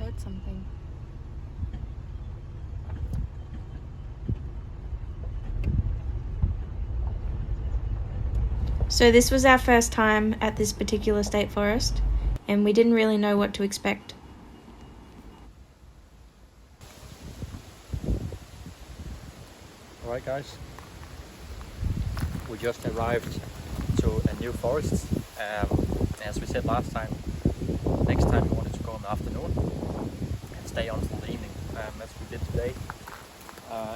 heard something. So this was our first time at this particular state forest, and we didn't really know what to expect. Alright guys, we just arrived to a new forest. As we said last time, next time we wanted to go in the afternoon and stay on until the evening. As we did today.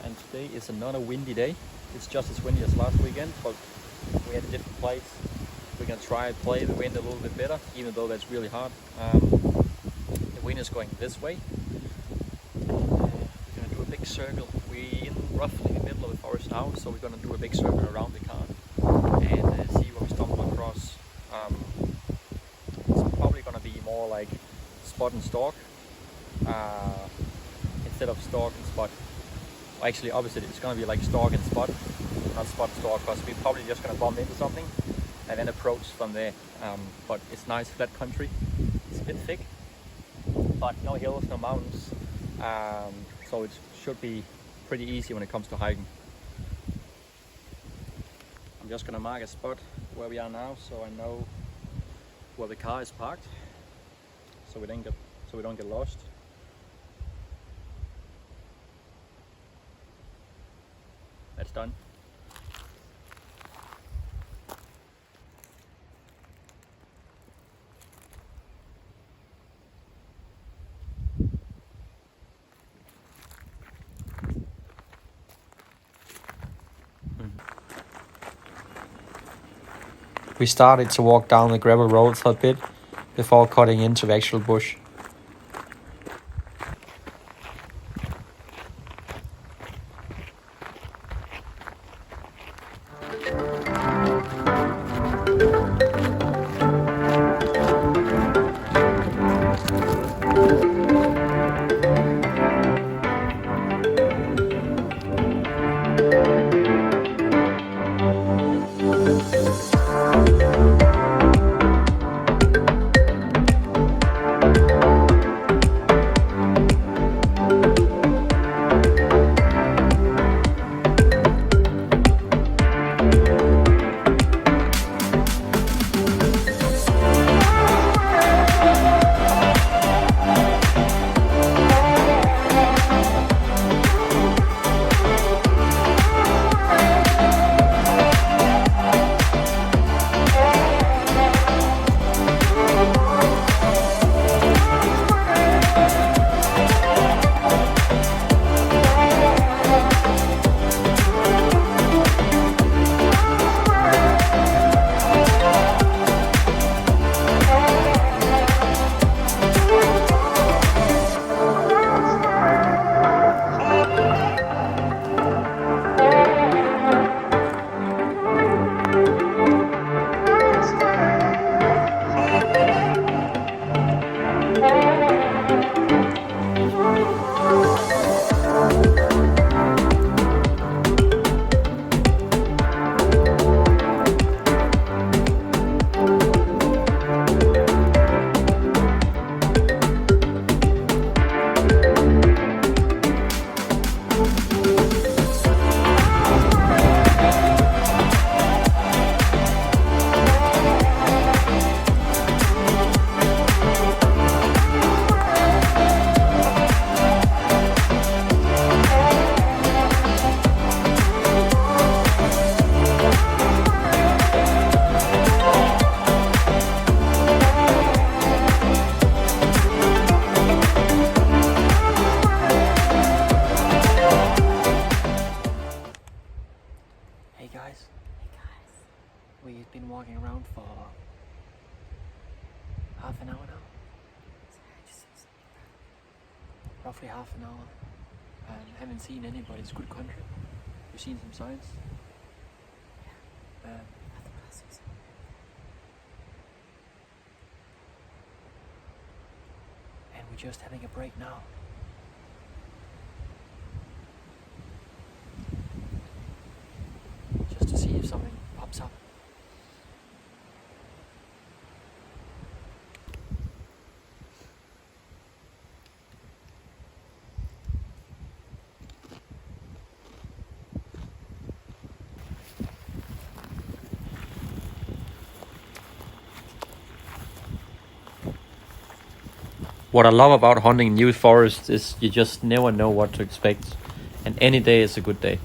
And today is another windy day. It's just as windy as last weekend, but we had a different place. We're gonna try and play the wind a little bit better, even though that's really hard. The wind is going this way. We're gonna do a big circle. We're in roughly the middle of the forest now, so we're gonna do a big circle around the car and see what we stumble across. It's probably gonna be more like spot and stalk instead of stalk and spot. Well, actually opposite, it's gonna be like stalk and spot, not spot and stalk, because we're probably just gonna bump into something and then approach from there. But it's nice flat country. It's a bit thick, but no hills, no mountains, so it should be pretty easy when it comes to hiking. I'm just gonna mark a spot where we are now, so I know where the car is parked, so we don't get lost. That's done. We started to walk down the gravel road for a bit before cutting into the actual bush. We've been walking around for half an hour now. Roughly half an hour. And haven't seen anybody. It's good country. We've seen some signs. And we're just having a break now. Just to see if something pops up. What I love about hunting new forests is you just never know what to expect, and any day is a good day.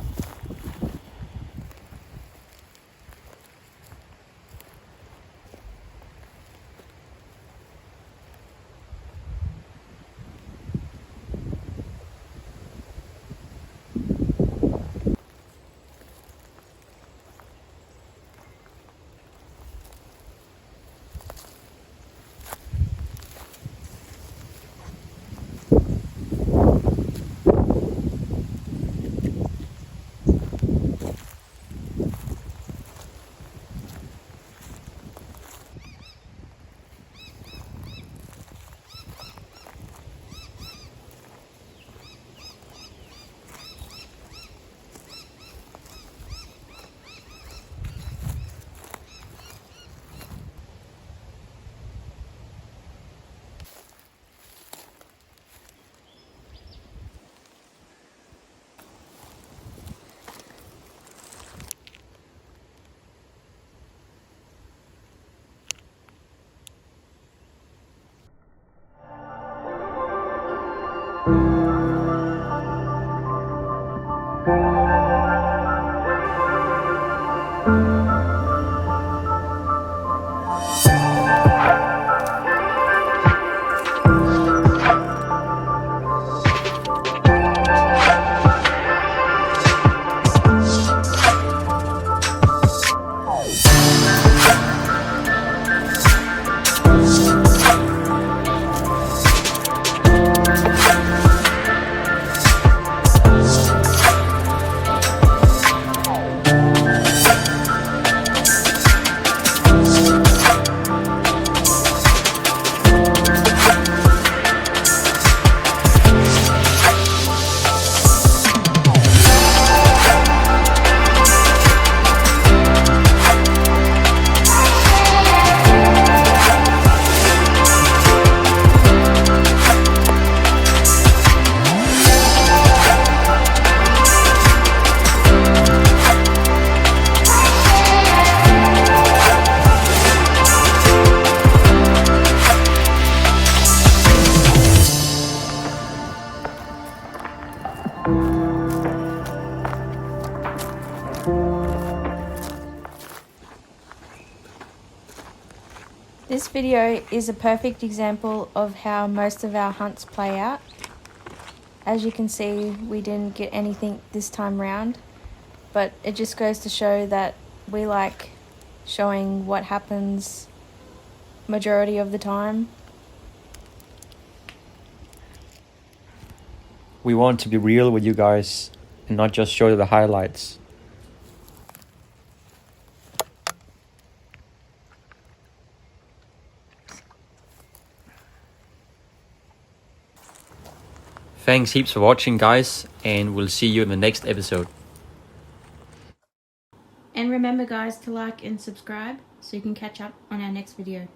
This video is a perfect example of how most of our hunts play out. As you can see, we didn't get anything this time round, but it just goes to show that we like showing what happens majority of the time. We want to be real with you guys and not just show you the highlights. Thanks heaps for watching, guys, and we'll see you in the next episode. And remember guys to like and subscribe so you can catch up on our next video.